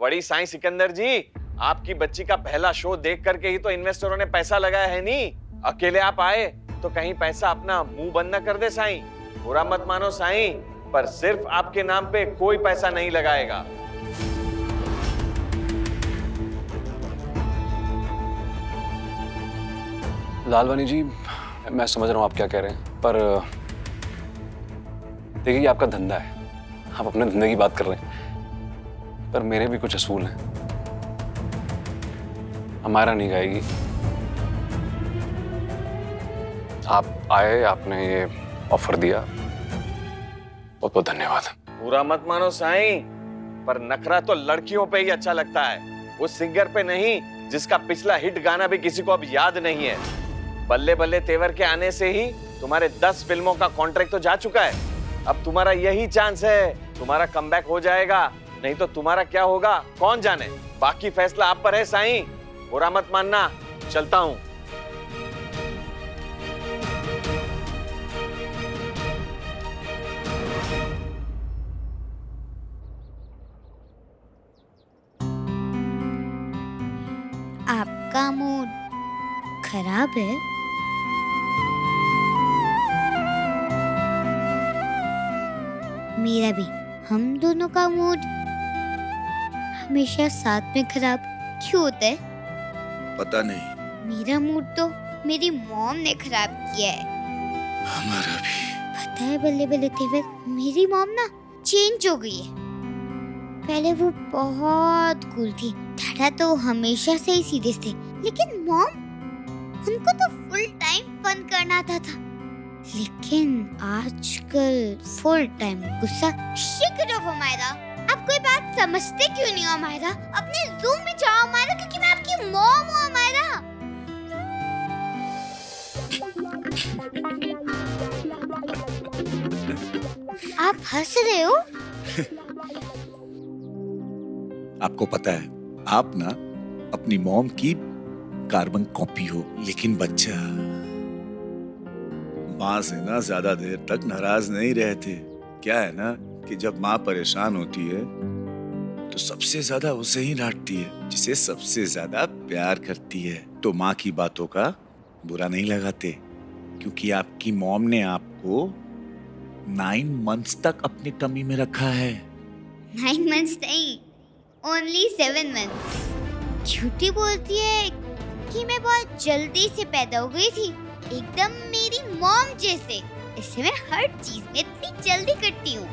बड़ी साईं सिकंदर जी, आपकी बच्ची का पहला शो देख करके ही तो इन्वेस्टरों ने पैसा लगाया है नी। अकेले आप आए तो कहीं पैसा अपना मुंह बंद न कर दे साईं। बुरा मत मानो साईं, पर सिर्फ आपके नाम पे कोई पैसा नहीं लगाएगा। लालवानी जी, मैं समझ रहा हूँ आप क्या कह रहे हैं, पर देखिए ये आपका धंधा है, आप अपने धंधे की बात कर रहे हैं, पर मेरे भी कुछ असूल हैं। हमारा नहीं गाएगी। आप आए, आपने ये ऑफर दिया, बहुत बहुत धन्यवाद। बुरा मत मानो साईं, पर नखरा तो लड़कियों पे ही अच्छा लगता है, उस सिंगर पे नहीं जिसका पिछला हिट गाना भी किसी को अब याद नहीं है। बल्ले बल्ले तेवर के आने से ही तुम्हारे 10 फिल्मों का कॉन्ट्रैक्ट तो जा चुका है। अब तुम्हारा यही चांस है, तुम्हारा कमबैक हो जाएगा, नहीं तो तुम्हारा क्या होगा कौन जाने। बाकी फैसला आप पर है साईं, बुरा मत मानना। चलता हूं। आपका मूड खराब है? मेरा भी। हम दोनों का मूड हमेशा साथ में खराब क्यों होता है? पता नहीं। मेरा मूड तो मेरी मॉम ने खराब किया है। हमारा भी। पता है बल्ले बल्ले तेवर, मेरी मॉम ना चेंज हो गई है। पहले वो बहुत कूल थी, दादा तो हमेशा से ही सीधे थे, लेकिन मॉम, उनको तो फुल टाइम फन करना आता था, लेकिन आजकल फुल टाइम गुस्सा। शिट ऑफ अमायरा, आप कोई बात समझते क्यों नहीं हो अमायरा? अपने रूम में जाओ अमायरा, क्योंकि मैं आपकी मॉम हूँ अमायरा। आप हंस रहे हो? आपको पता है, आप ना अपनी मॉम की कार्बन कॉपी हो, लेकिन बच्चा माँ से ना ज्यादा देर तक नाराज नहीं रहते। क्या है ना कि जब माँ परेशान होती है तो सबसे ज्यादा उसे ही डांटती है जिसे सबसे ज्यादा प्यार करती है। तो माँ की बातों का बुरा नहीं लगाते, क्योंकि आपकी मॉम ने आपको 9 मंथ्स तक अपनी टमी में रखा है। 9 मंथ्स नहीं, ओनली 7 मंथ्स। झूठी बोलती है कि मैं बहुत जल्दी से पैदा हो गई थी, एकदम मेरी मॉम जैसे। इससे मैं हर चीज में इतनी जल्दी करती हूँ।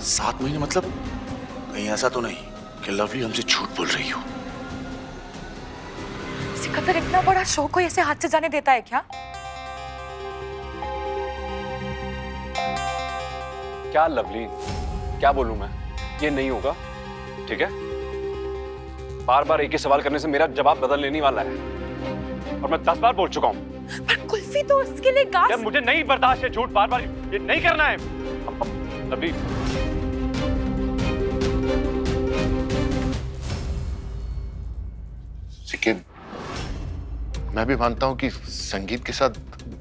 सात महीने मतलब कहीं ऐसा तो नहीं कि लवली हमसे झूठ बोल रही हो? सिकंदर इतना बड़ा शो को ऐसे हाथ से जाने देता है क्या? क्या लवली, क्या बोलूं मैं? ये नहीं होगा, ठीक है? बार बार एक ही सवाल करने से मेरा जवाब बदल लेने वाला है, और मैं 10 बार बोल चुका हूं। पर कुल्फी तो उसके लिए यार मुझे नहीं बर्दाश्त है झूठ, बार बार ये नहीं करना है। लवली, सिकिन, मैं भी मानता हूं कि संगीत के साथ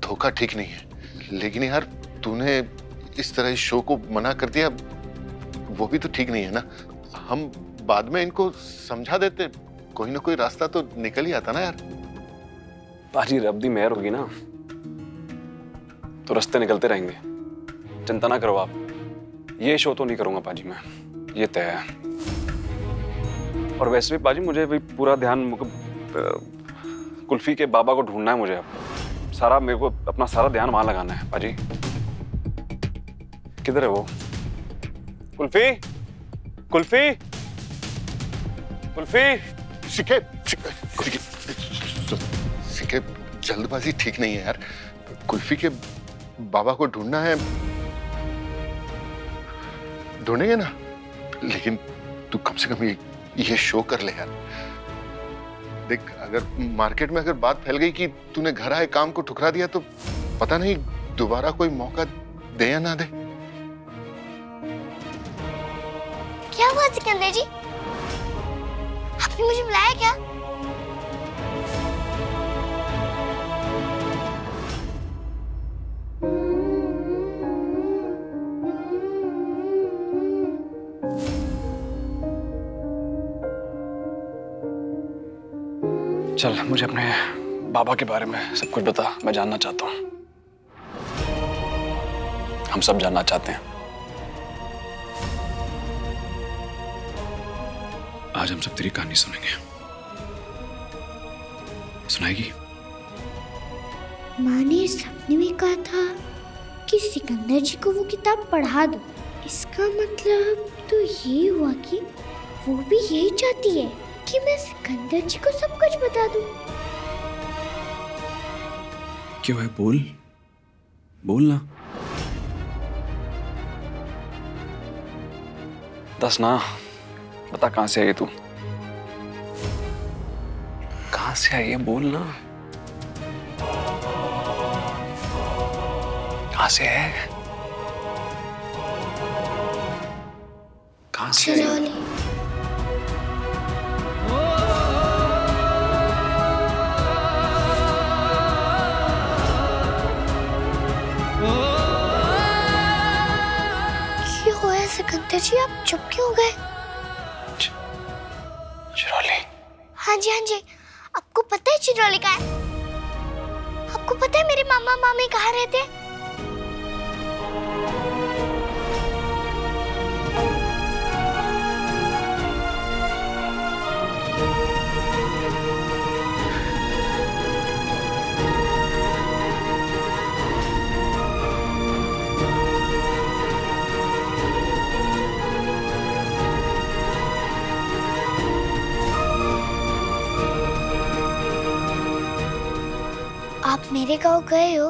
धोखा ठीक नहीं है, लेकिन यार तूने इस तरह इस शो को मना कर दिया, वो भी तो ठीक नहीं है ना। हम बाद में इनको समझा देते, कोई ना कोई रास्ता तो निकल ही आता ना यार। पाजी रब दी मेहर होगी ना तो रास्ते निकलते रहेंगे, चिंता ना करो आप। ये शो तो नहीं करूंगा पाजी मैं, ये तय है। और वैसे भी पाजी मुझे भी पूरा ध्यान कुल्फी के बाबा को ढूंढना है मुझे। अब सारा मेरे को अपना सारा ध्यान वहां लगाना है पाजी। किधर है वो? कुल्फी, कुल्फी, कुल्फी। सिके, जल्दबाजी ठीक नहीं है यार। कुल्फी के बाबा को ढूंढना है, ढूंढेंगे ना, लेकिन तू कम से कम ये शो कर ले यार। देख, अगर मार्केट में अगर बात फैल गई कि तूने घर आए काम को ठुकरा दिया तो पता नहीं दोबारा कोई मौका दे या ना दे। क्या हुआ सिकंदर जी? आपने मुझे बुलाया क्या? चल मुझे अपने बाबा के बारे में सब कुछ बता, मैं जानना चाहता हूँ। हम सब जानना चाहते हैं। आज हम सब तेरी कहानी सुनेंगे। सुनाएगी? माँ ने सपने में कहा था कि सिकंदर जी को वो किताब पढ़ा दो। इसका मतलब तो ये हुआ कि वो भी यही चाहती है कि मैं सिकंदर जी को सब कुछ बता दूं। क्यों है? बोल, बोल ना। दस ना, बता कहां से आई है तू? कहां से आई है? बोल ना। कहां से है? कहां से आई? क्यों हुआ सिकंदर जी, आप चुप क्यों हो गए? चिरौली। हाँ जी, आपको पता है चिरौली कहाँ है? आपको पता है मेरे मामा मामी कहाँ रहते हैं? आप मेरे गांव गए हो?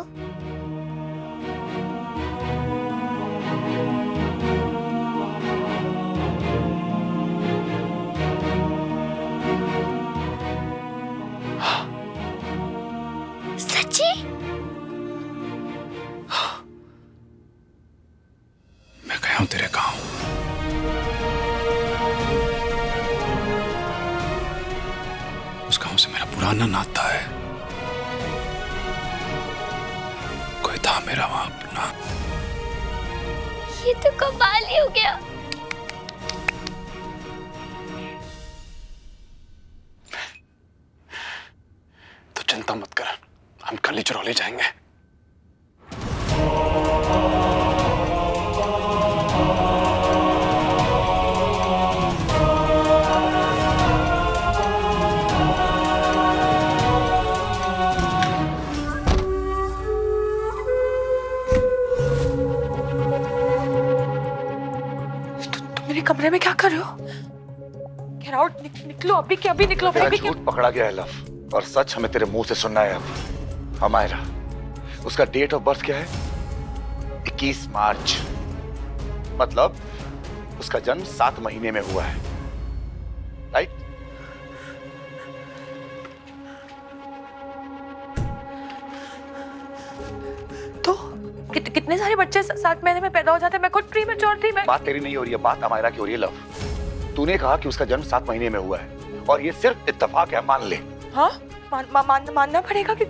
सच्ची? मैं गया हूं तेरे गांव। उस गांव से मेरा पुराना नाता है। कोई था मेरा वहां अपना। ये तो कमाल ही हो गया। तो चिंता मत कर, हम कल ही चिरौली जाएंगे। मेरे कमरे में क्या कर रहे हो? Get out, निकलो अभी के अभी निकलो। तेरा झूठ पकड़ा गया है लव, और सच हमें तेरे मुंह से सुनना है अब। हमारा उसका डेट ऑफ बर्थ क्या है? 21 मार्च। मतलब उसका जन्म 7 महीने में हुआ है, राइट? तो कितने सारे बच्चे 7 महीने में पैदा हो जाते हैं? मैं खुद प्रीमेच्योर थी। मैं बात तेरी नहीं हो रही है, बात अमायरा की हो रही है लव। तूने कहा कि उसका जन्म 7 महीने में हुआ है और ये सिर्फ इत्तेफाक है, मान ले। हाँ मानना पड़ेगा कि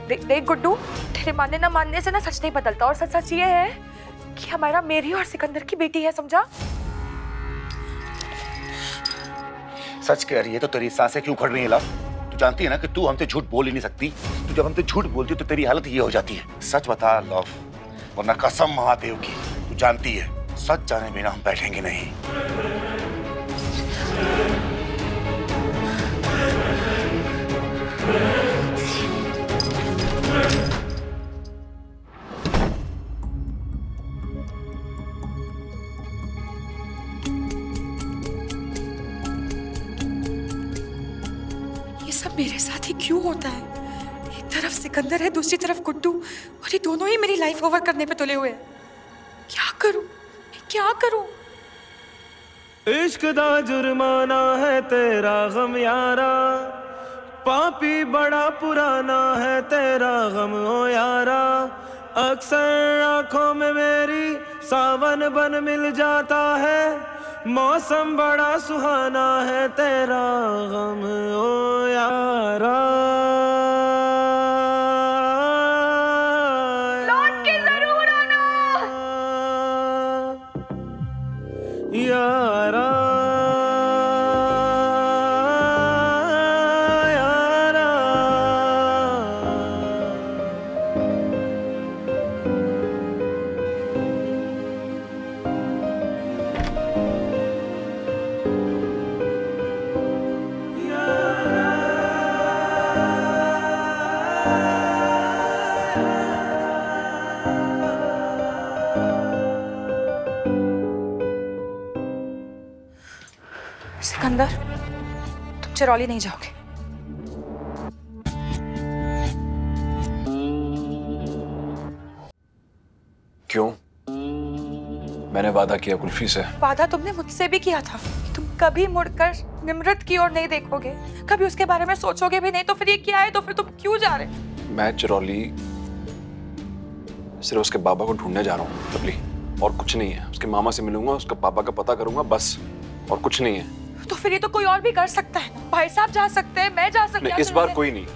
देख गुड्डू, तेरे मानने ना मानने से ना सच नहीं बदलता। और सच ये है कि हमारा मेरी और सिकंदर की बेटी है, समझा? सच कह रही है तो तेरी सांसें क्यों खड़ रही है लव? तू जानती है ना कि तू हमसे झूठ बोल ही नहीं सकती। तू जब हमसे झूठ बोलती है तो तेरी हालत ये हो जाती है। सच बता लव, वरना कसम महादेव की, तू जानती है सच जाने बिना हम बैठेंगे नहीं। ये सब मेरे साथ ही क्यों होता है? एक तरफ सिकंदर है, दूसरी तरफ गुड्डू, और ये दोनों ही मेरी लाइफ ओवर करने पे तुले हुए हैं। क्या करूं? मैं क्या करूं? इश्क दा जुर्माना है तेरा गम यारा, पापी बड़ा पुराना है तेरा गम ओ यारा। अक्सर आंखों में मेरी सावन बन मिल जाता है, मौसम बड़ा सुहाना है तेरा गम ओ यारा। लौट के जरूर आना यारा, यारा। सिकंदर, तुम चिरौली नहीं जाओगे। क्यों? मैंने वादा किया कुल्फी से। वादा तुमने मुझसे भी किया था कि तुम कभी मुड़कर निम्रत की ओर नहीं देखोगे, कभी उसके बारे में सोचोगे भी नहीं। तो फिर ये क्या है? तो फिर तुम क्यों जा रहे? मैं चिरौली सिर्फ उसके बाबा को ढूंढने जा रहा हूँ लवली, और कुछ नहीं है। उसके मामा से मिलूंगा, उसके पापा का पता करूंगा, बस, और कुछ नहीं है। तो फिर ये तो कोई और भी कर सकता है। भाई साहब जा सकते हैं, मैं जा सकती हूँ। इस बार कोई नहीं।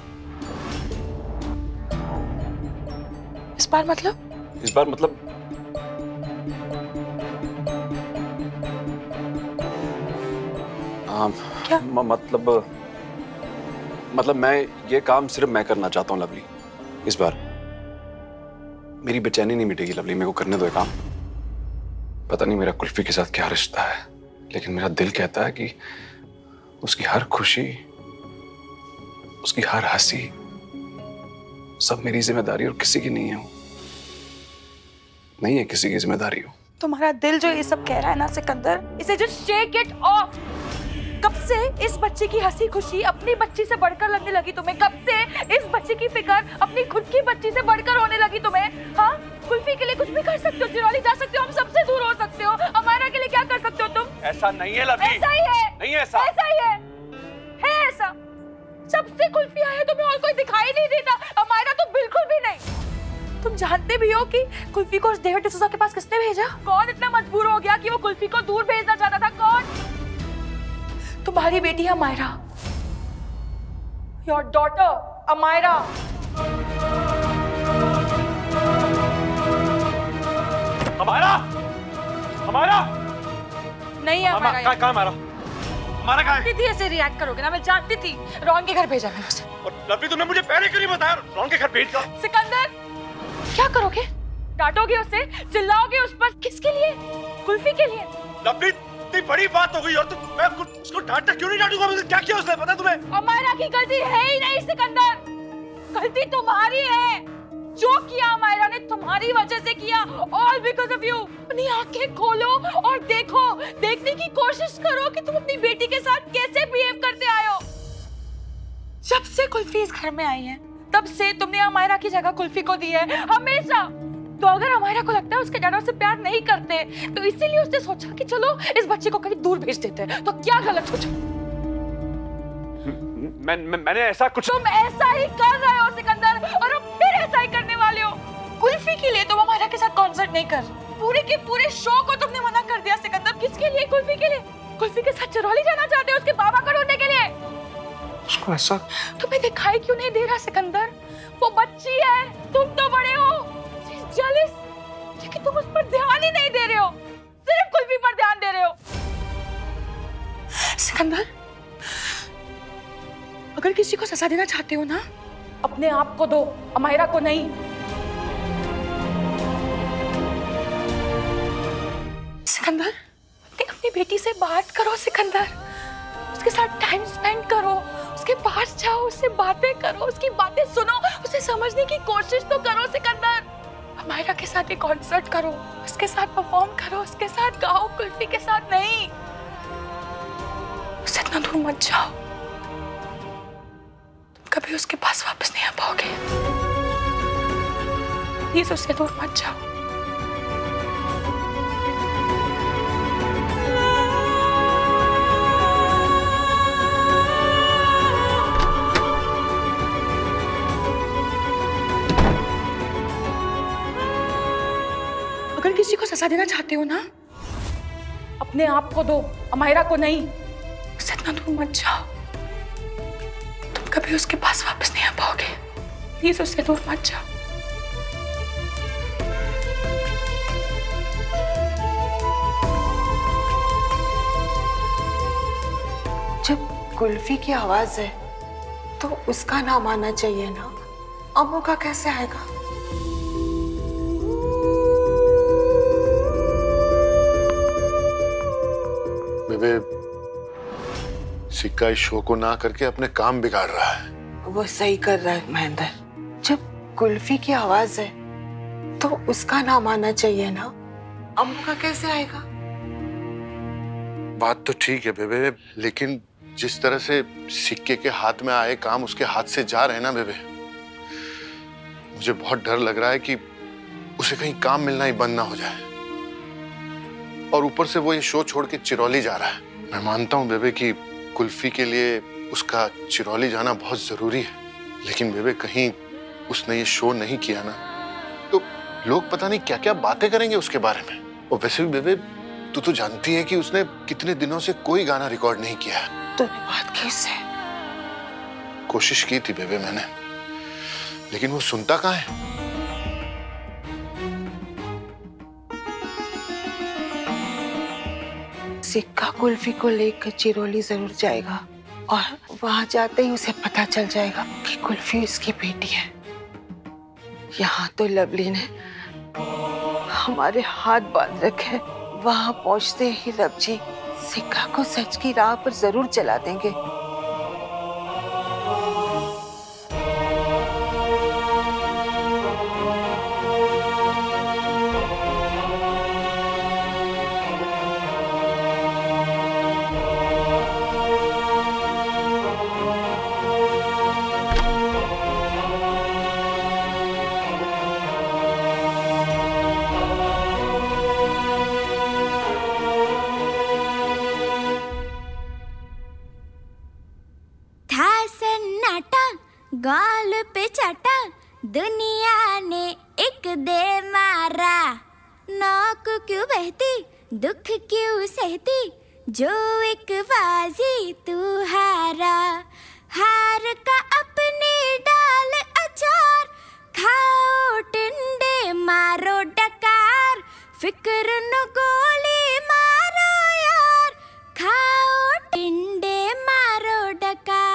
इस बार मतलब? इस बार मतलब क्या? मतलब मैं ये काम सिर्फ मैं करना चाहता हूँ लवली। इस बार मेरी बेचैनी नहीं मिटेगी लवली, मेरे को करने दो ये काम। पता नहीं मेरा कुल्फी के साथ क्या रिश्ता है, लेकिन मेरा दिल कहता है कि उसकी हर खुशी, उसकी हर हंसी सब मेरी जिम्मेदारी और किसी की नहीं है। नहीं है किसी की जिम्मेदारी हो। तुम्हारा दिल जो ये सब कह रहा है ना सिकंदर, इसे जस्ट शेक इट ऑफ। कब से इस बच्चे की हंसी खुशी अपनी बच्ची से बढ़कर लगने लगी तुम्हें? कब से इस बच्चे की फिक्र अपनी खुद की बच्ची से बढ़कर होने लगी तुम्हें? हाँ, कुल्फी के लिए कुछ भी कर सकते हो, चिरौली जा सकते हो, हम सबसे दूर हो सकते हो। अमायरा के लिए क्या कर सकते हो तुम? ऐसा नहीं है लवली। ऐसा ही है। नहीं है ऐसा। ऐसा ही है ऐसा। सबसे कुल्फी आया तुम्हें और कोई दिखाई नहीं देता। अमायरा तो बिल्कुल भी नहीं। तुम जानते भी हो कि कुल्फी को डेविड डिसूजा के पास किसने भेजा? कौन इतना मजबूर हो गया कि वो कुल्फी को दूर भेजना चाहता था? कौन? तुम्हारी बेटी अमायरा। Your daughter Amayra. हमारा हमारा नहीं है अमायरा। कहाँ हमारा? हमारा कहाँ है? थी ऐसे रिएक्ट करोगे ना, मैं जानती थी। रॉन के घर भेजा मैंने उसे। और लवली तुमने मुझे पहले क्यों नहीं बताया? रॉन के घर भेज दो। सिकंदर, क्या करोगे? डांटोगे उसे? चिल्लाओगे उस पर? किसके लिए? कुल्फी के लिए? लवली इतनी बड़ी बात हो गई और मैं उसको डांटा क्यों नहीं? डांटूंगा? क्या किया उसने पता तुम्हें? अमायरा की गलती है ही नहीं सिकंदर, गलती तुम्हारी है। जो किया अमायरा ने तुम्हारी वजह से किया, ऑल बिकॉज ऑफ यू। अपनी आंखें खोलो और देखो, देखने की कोशिश करो कि तुम अपनी बेटी के साथ कैसे बिहेव करते आए हो। जब से कुल्फी इस घर में आई है, तब से तुमने अमायरा की जगह कुल्फी को दी है, हमेशा। तो अगर अमायरा को लगता है उसके डैड उससे प्यार नहीं करते, तो इसीलिए उसने सोचा कि चलो इस बच्चे को कहीं दूर भेज देते हैं। तो क्या गलत सोचा? मैंने ऐसा कुछ। तुम ऐसा ही कर रहे हो सिकंदर, और अब फिर ऐसा ही करने वाले हो। कुल्फी के लिए तुम अमायरा के साथ कॉन्सर्ट नहीं कर, पूरे के पूरे शो को तुमने मना कर दिया सिकंदर। किसके लिए? कुल्फी के लिए। कुल्फी के साथ चिरौली जाना चाहते हो उसके बाबा को ढूंढने के लिए। उसको ऐसा तुम्हें दिखाई क्यों नहीं दे रहा सिकंदर? वो बच्ची है, तुम तो बड़े हो। जेलस, लेकिन तुम उस पर ध्यान ही नहीं दे रहे हो, सिर्फ कुल्फी पर ध्यान दे रहे हो। सिकंदर, अगर किसी को सजा देना चाहते हो ना, अपने आप को दो, अमायरा को नहीं। सिकंदर, अपनी बेटी से बात करो सिकंदर, उसके साथ टाइम स्पेंड करो, उसके पास जाओ, उससे बातें करो, उसकी बातें सुनो, उसे समझने की कोशिश तो करो सिकंदर। अमायरा के साथ एक कॉन्सर्ट करो, उसके साथ परफॉर्म करो, उसके साथ गाओ, कुल्फी के साथ नहीं। उससे इतना दूर मत जाओ, तुम कभी उसके पास वापस नहीं आ पाओगे। प्लीज उससे दूर मत जाओ। अगर किसी को सजा देना चाहते हो ना, अपने आप को दो, अमायरा को नहीं। उससे इतना दूर मत जाओ, तुम कभी उसके पास वापस नहीं आ पाओगे। प्लीज उससे दूर मत जाओ। जब कुल्फी की आवाज है तो उसका नाम आना चाहिए ना, अम्मू का कैसे आएगा? बेबे, सिक्का इस शो को ना करके अपने काम बिगाड़ रहा है। वो सही कर रहा है महेंद्र, जब कुल्फी की आवाज है तो उसका नाम आना चाहिए ना। अम्मू का कैसे आएगा? बात तो ठीक है बेबे, लेकिन जिस तरह से सिक्के के हाथ में आए काम उसके हाथ से जा रहे हैं ना बेबे, मुझे बहुत डर लग रहा है कि उसे कहीं काम मिलना ही बंद ना हो जाए। और ऊपर से वो ये शो छोड़ के चिरौली जा रहा है। मैं मानता हूँ बेबे कि कुल्फी के लिए उसका चिरौली जाना बहुत जरूरी है, लेकिन बेबे कहीं उसने ये शो नहीं किया ना तो लोग पता नहीं क्या क्या बातें करेंगे उसके बारे में। और वैसे भी बेबे तू तो जानती है कि उसने कितने दिनों से कोई गाना रिकॉर्ड नहीं किया है। तूने बात की उससे? कोशिश की थी बेबे मैंने, लेकिन वो सुनता कहाँ है। सिक्का कुल्फी को लेकर चिरौली जरूर जाएगा और वहां जाते ही उसे पता चल जाएगा कि कुल्फी उसकी बेटी है। यहाँ तो लवली ने हमारे हाथ बांध रखे, वहां पहुंचते ही रब जी सिक्का को सच की राह पर जरूर चला देंगे। गाल पे चाटा दुनिया ने एक दे मारा, नौक क्यों बहती दुख क्यों सहती, जो एक बाजी तू हारा। हार का अपने डाल अचार, खाओ टिंडे मारो डकार, फिक्र न गोली मारो यार, खाओ टिंडे मारो डकार।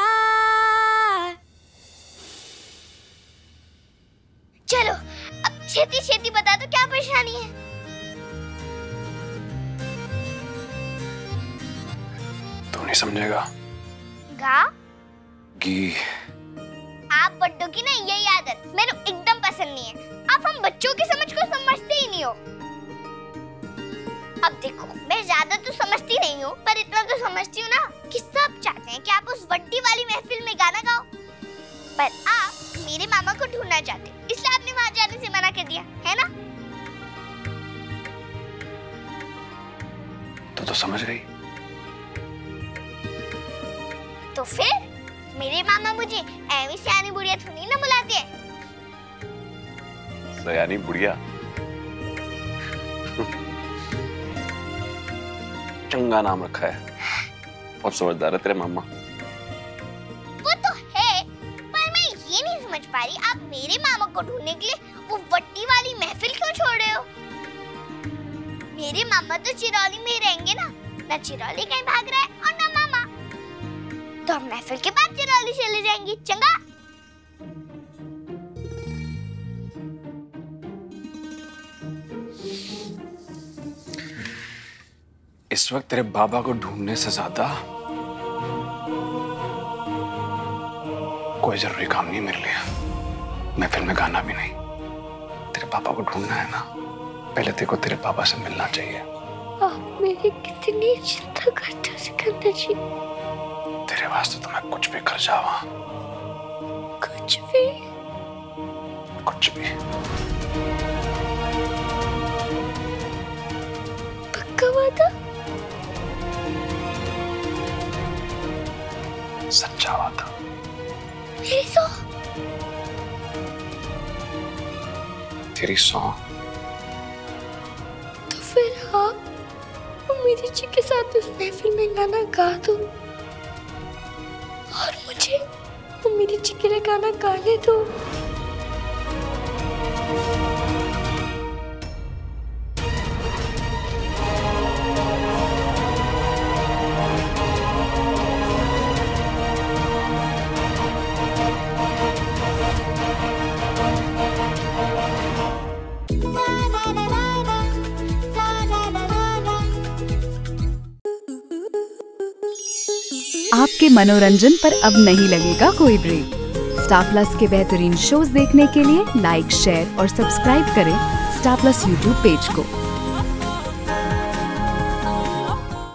चलो अब छेती छेती बता दो क्या परेशानी है। तू नहीं समझेगा। गा गी। आप बड्डों की ना यही आदत मेरे एकदम पसंद नहीं है। आप हम बच्चों की समझ को समझते ही नहीं हो। अब देखो मैं ज्यादा तो समझती नहीं हूँ, पर इतना तो समझती हूँ ना कि सब चाहते हैं कि आप उस वड्डी वाली महफिल में गाना गाओ, पर आप मेरे मामा को ढूंढना चाहते, इसलिए आपने वहां जाने से मना कर दिया है ना। तो समझ गई। तो फिर मेरे मामा मुझे ऐवी सयानी बुढ़िया थोड़ी ना बुलाते हैं। सयानी बुढ़िया? चंगा नाम रखा है, बहुत समझदार है तेरे मामा। वो तो है, पर मैं ये नहीं समझ पा रही आप मेरे मामा को ढूंढने के लिए वो वट्टी वाली महफिल क्यों छोड़ रहे हो। मेरे मामा तो चिरौली में ही रहेंगे ना चिरौली कहीं भाग रहा है और ना मामा, तो हम महफिल के बाद चिरौली चले जाएंगे। चंगा? इस वक्त तेरे बाबा को ढूंढने से ज्यादा कोई जरूरी काम नहीं मेरे लिए। महफिल में गाना भी नहीं। तेरे पापा को ढूंढना है ना, पहले तेरे को तेरे पापा से मिलना चाहिए। आप मेरी कितनी चिंता करते हो सिकंदर जी। तेरे वास्ते तो मैं कुछ भी कर जावा। कुछ भी? कुछ भी। पक्का वादा? सच्चा वादा। मेरी सौ? तेरी सौ। तो फिर आप मेरी जी के साथ उस महफिल में गाना गा दो और मुझे मेरी जी के लिए गाना गाने दो। आपके मनोरंजन पर अब नहीं लगेगा कोई ब्रेक। स्टार प्लस के बेहतरीन शोज देखने के लिए लाइक, शेयर और सब्सक्राइब करें स्टार प्लस यूट्यूब पेज को।